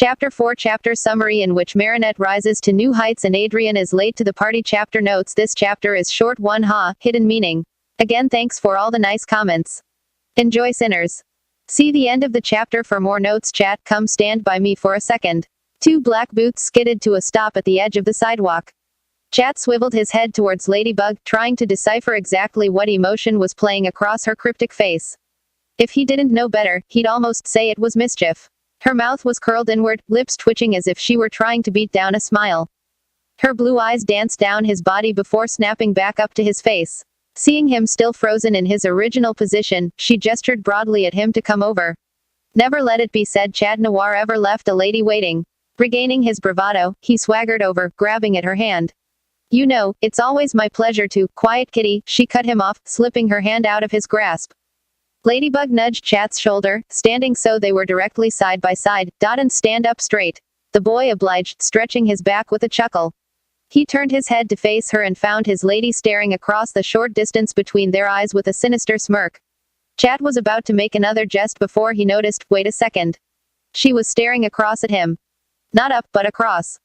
Chapter 4 Chapter Summary in which Marinette rises to new heights and Adrien is late to the party. Chapter notes: this chapter is short one hidden meaning. Again, thanks for all the nice comments. Enjoy, sinners. See the end of the chapter for more notes. Chat, come stand by me for a second. Two black boots skidded to a stop at the edge of the sidewalk. Chat swiveled his head towards Ladybug, trying to decipher exactly what emotion was playing across her cryptic face. If he didn't know better, he'd almost say it was mischief. Her mouth was curled inward, lips twitching as if she were trying to beat down a smile. Her blue eyes danced down his body before snapping back up to his face. Seeing him still frozen in his original position, she gestured broadly at him to come over. Never let it be said Chat Noir ever left a lady waiting. Regaining his bravado, he swaggered over, grabbing at her hand. You know, it's always my pleasure to, quiet kitty, she cut him off, slipping her hand out of his grasp. Ladybug nudged Chat's shoulder, standing so they were directly side by side. And stand up straight. The boy obliged, stretching his back with a chuckle. He turned his head to face her and found his lady staring across the short distance between their eyes with a sinister smirk. Chat was about to make another jest before he noticed, wait a second. She was staring across at him. Not up, but across.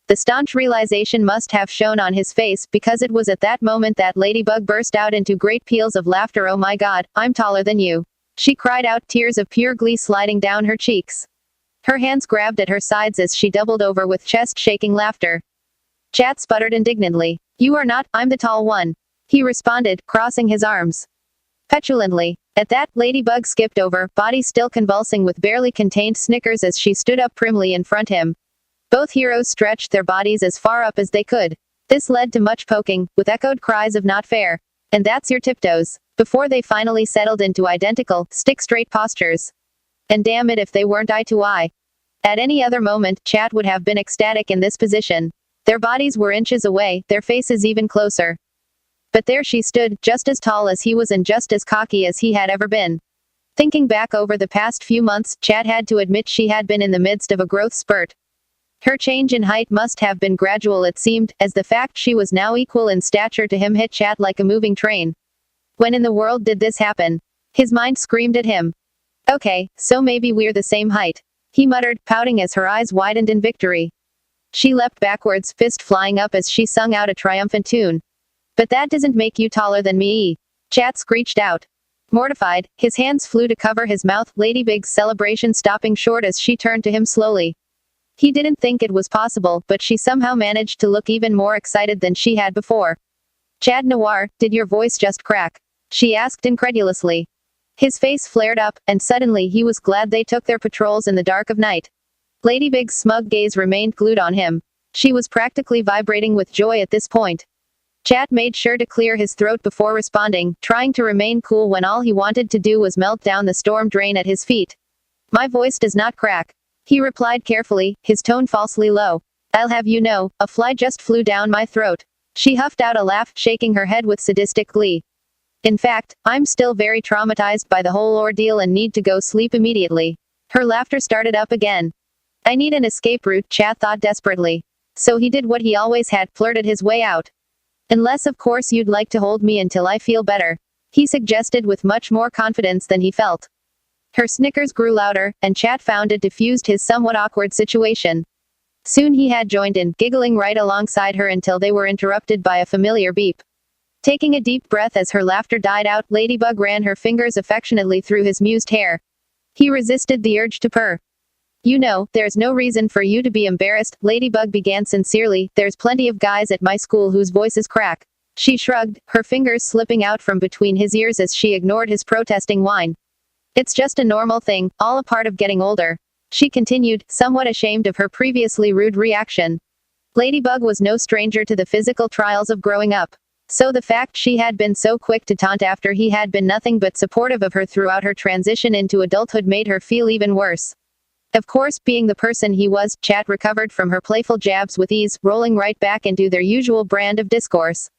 The staunch realization must have shown on his face, because it was at that moment that Ladybug burst out into great peals of laughter. Oh my god, I'm taller than you. She cried out, tears of pure glee sliding down her cheeks. Her hands grabbed at her sides as she doubled over with chest-shaking laughter. Chat sputtered indignantly. You are not, I'm the tall one. He responded, crossing his arms petulantly. At that, Ladybug skipped over, body still convulsing with barely contained snickers as she stood up primly in front him. Both heroes stretched their bodies as far up as they could. This led to much poking, with echoed cries of not fair. And that's your tiptoes. Before they finally settled into identical, stick-straight postures. And damn it if they weren't eye to eye. At any other moment, Chat would have been ecstatic in this position. Their bodies were inches away, their faces even closer. But there she stood, just as tall as he was and just as cocky as he had ever been. Thinking back over the past few months, Chat had to admit she had been in the midst of a growth spurt. Her change in height must have been gradual, it seemed, as the fact she was now equal in stature to him hit Chat like a moving train. When in the world did this happen? His mind screamed at him. Okay, so maybe we're the same height. He muttered, pouting as her eyes widened in victory. She leapt backwards, fist flying up as she sung out a triumphant tune. But that doesn't make you taller than me. Chat screeched out. Mortified, his hands flew to cover his mouth, Ladybug's celebration stopping short as she turned to him slowly. He didn't think it was possible, but she somehow managed to look even more excited than she had before. Chat Noir, did your voice just crack? She asked incredulously. His face flared up, and suddenly he was glad they took their patrols in the dark of night. Ladybug's smug gaze remained glued on him. She was practically vibrating with joy at this point. Chat made sure to clear his throat before responding, trying to remain cool when all he wanted to do was melt down the storm drain at his feet. My voice does not crack. He replied carefully, his tone falsely low. I'll have you know, a fly just flew down my throat. She huffed out a laugh, shaking her head with sadistic glee. In fact, I'm still very traumatized by the whole ordeal and need to go sleep immediately. Her laughter started up again. I need an escape route, Chat thought desperately. So he did what he always had, flirted his way out. Unless of course you'd like to hold me until I feel better. He suggested with much more confidence than he felt. Her snickers grew louder, and Chat found it diffused his somewhat awkward situation. Soon he had joined in, giggling right alongside her until they were interrupted by a familiar beep. Taking a deep breath as her laughter died out, Ladybug ran her fingers affectionately through his mused hair. He resisted the urge to purr. You know, there's no reason for you to be embarrassed, Ladybug began sincerely, there's plenty of guys at my school whose voices crack. She shrugged, her fingers slipping out from between his ears as she ignored his protesting whine. It's just a normal thing, all a part of getting older. She continued, somewhat ashamed of her previously rude reaction. Ladybug was no stranger to the physical trials of growing up. So the fact she had been so quick to taunt after he had been nothing but supportive of her throughout her transition into adulthood made her feel even worse. Of course, being the person he was, Chat recovered from her playful jabs with ease, rolling right back into their usual brand of discourse.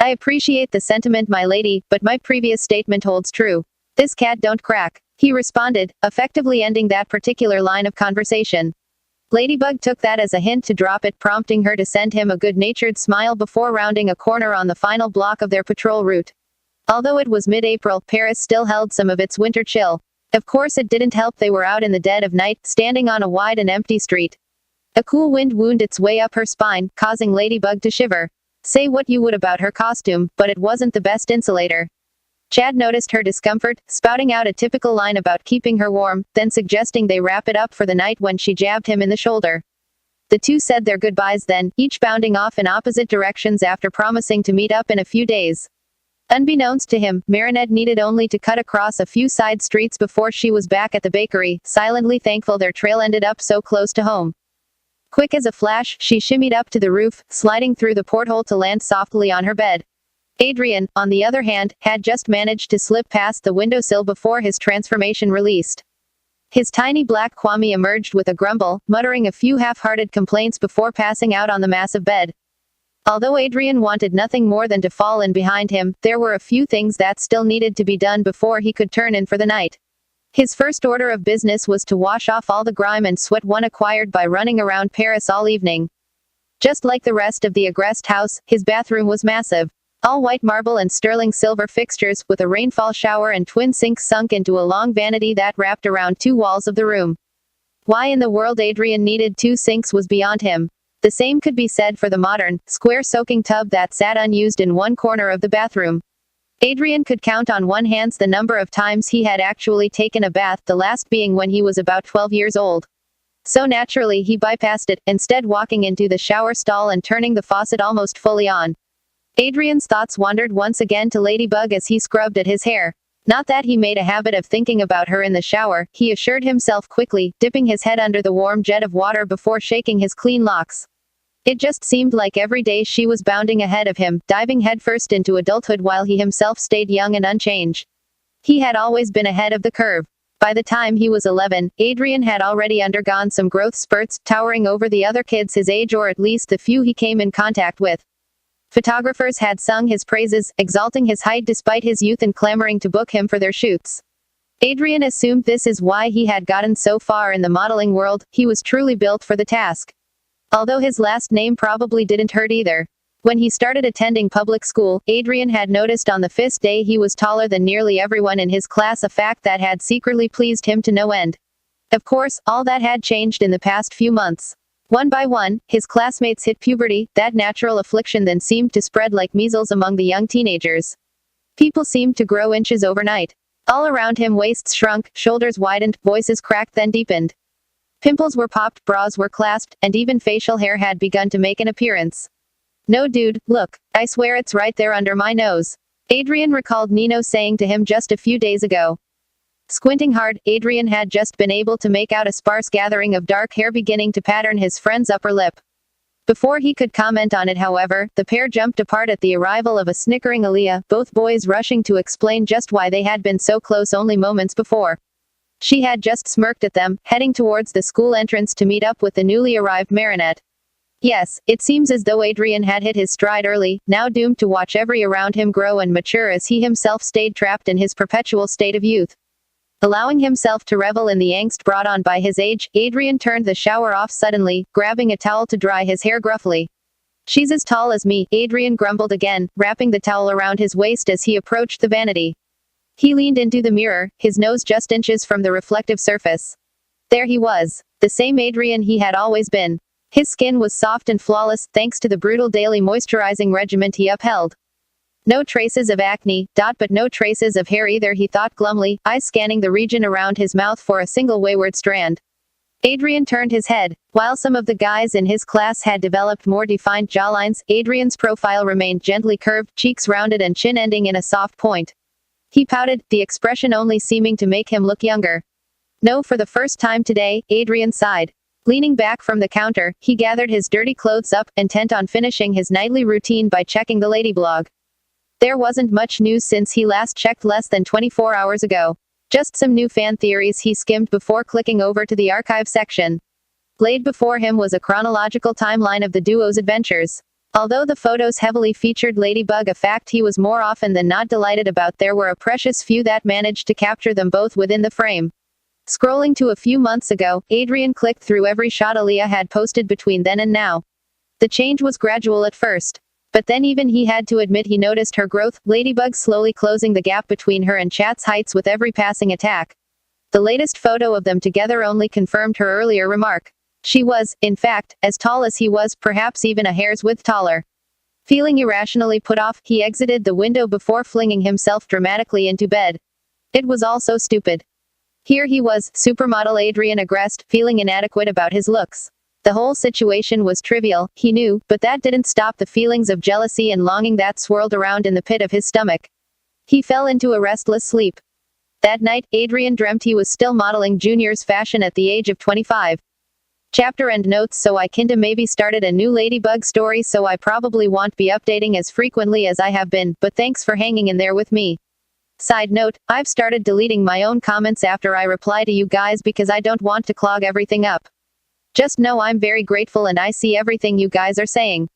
I appreciate the sentiment, my lady, but my previous statement holds true. This cat don't crack. He responded, effectively ending that particular line of conversation. Ladybug took that as a hint to drop it, prompting her to send him a good-natured smile before rounding a corner on the final block of their patrol route. Although it was mid-April, Paris still held some of its winter chill. Of course it didn't help they were out in the dead of night, standing on a wide and empty street. A cool wind wound its way up her spine, causing Ladybug to shiver. Say what you would about her costume, but it wasn't the best insulator. Chad noticed her discomfort, spouting out a typical line about keeping her warm, then suggesting they wrap it up for the night when she jabbed him in the shoulder. The two said their goodbyes then, each bounding off in opposite directions after promising to meet up in a few days. Unbeknownst to him, Marinette needed only to cut across a few side streets before she was back at the bakery, silently thankful their trail ended up so close to home. Quick as a flash, she shimmied up to the roof, sliding through the porthole to land softly on her bed. Adrien, on the other hand, had just managed to slip past the windowsill before his transformation released. His tiny black Kwame emerged with a grumble, muttering a few half-hearted complaints before passing out on the massive bed. Although Adrien wanted nothing more than to fall in behind him, there were a few things that still needed to be done before he could turn in for the night. His first order of business was to wash off all the grime and sweat one acquired by running around Paris all evening. Just like the rest of the Agreste house, his bathroom was massive. All white marble and sterling silver fixtures, with a rainfall shower and twin sinks sunk into a long vanity that wrapped around two walls of the room. Why in the world Adrien needed two sinks was beyond him. The same could be said for the modern, square soaking tub that sat unused in one corner of the bathroom. Adrien could count on one hand the number of times he had actually taken a bath, the last being when he was about 12 years old. So naturally he bypassed it, instead walking into the shower stall and turning the faucet almost fully on. Adrien's thoughts wandered once again to Ladybug as he scrubbed at his hair. Not that he made a habit of thinking about her in the shower, he assured himself quickly, dipping his head under the warm jet of water before shaking his clean locks. It just seemed like every day she was bounding ahead of him, diving headfirst into adulthood while he himself stayed young and unchanged. He had always been ahead of the curve. By the time he was 11, Adrien had already undergone some growth spurts, towering over the other kids his age or at least the few he came in contact with. Photographers had sung his praises, exalting his height despite his youth and clamoring to book him for their shoots. Adrien assumed this is why he had gotten so far in the modeling world, he was truly built for the task. Although his last name probably didn't hurt either. When he started attending public school, Adrien had noticed on the first day he was taller than nearly everyone in his class, a fact that had secretly pleased him to no end. Of course, all that had changed in the past few months. One by one, his classmates hit puberty, that natural affliction then seemed to spread like measles among the young teenagers. People seemed to grow inches overnight. All around him waists shrunk, shoulders widened, voices cracked then deepened. Pimples were popped, bras were clasped, and even facial hair had begun to make an appearance. No dude, look, I swear it's right there under my nose. Adrien recalled Nino saying to him just a few days ago. Squinting hard, Adrien had just been able to make out a sparse gathering of dark hair beginning to pattern his friend's upper lip. Before he could comment on it, however, the pair jumped apart at the arrival of a snickering Aaliyah, both boys rushing to explain just why they had been so close only moments before. She had just smirked at them, heading towards the school entrance to meet up with the newly arrived Marinette. Yes, it seems as though Adrien had hit his stride early, now doomed to watch every around him grow and mature as he himself stayed trapped in his perpetual state of youth. Allowing himself to revel in the angst brought on by his age, Adrien turned the shower off suddenly, grabbing a towel to dry his hair gruffly. She's as tall as me, Adrien grumbled again, wrapping the towel around his waist as he approached the vanity. He leaned into the mirror, his nose just inches from the reflective surface. There he was. The same Adrien he had always been. His skin was soft and flawless, thanks to the brutal daily moisturizing regimen he upheld. No traces of acne, but no traces of hair either, he thought glumly, eyes scanning the region around his mouth for a single wayward strand. Adrien turned his head. While some of the guys in his class had developed more defined jawlines, Adrien's profile remained gently curved, cheeks rounded and chin ending in a soft point. He pouted, the expression only seeming to make him look younger. No, for the first time today, Adrien sighed. Leaning back from the counter, he gathered his dirty clothes up, intent on finishing his nightly routine by checking the lady blog. There wasn't much news since he last checked less than 24 hours ago. Just some new fan theories he skimmed before clicking over to the archive section. Laid before him was a chronological timeline of the duo's adventures. Although the photos heavily featured Ladybug, a fact he was more often than not delighted about, there were a precious few that managed to capture them both within the frame. Scrolling to a few months ago, Adrien clicked through every shot Aaliyah had posted between then and now. The change was gradual at first. But then even he had to admit he noticed her growth, Ladybug slowly closing the gap between her and Chat's heights with every passing attack. The latest photo of them together only confirmed her earlier remark. She was, in fact, as tall as he was, perhaps even a hair's width taller. Feeling irrationally put off, he exited the window before flinging himself dramatically into bed. It was all so stupid. Here he was, supermodel Adrien aggressed, feeling inadequate about his looks. The whole situation was trivial, he knew, but that didn't stop the feelings of jealousy and longing that swirled around in the pit of his stomach. He fell into a restless sleep. That night, Adrien dreamt he was still modeling juniors fashion at the age of 25. Chapter end notes. So I kinda maybe started a new ladybug story, so I probably won't be updating as frequently as I have been, but thanks for hanging in there with me. Side note, I've started deleting my own comments after I reply to you guys because I don't want to clog everything up. Just know I'm very grateful and I see everything you guys are saying.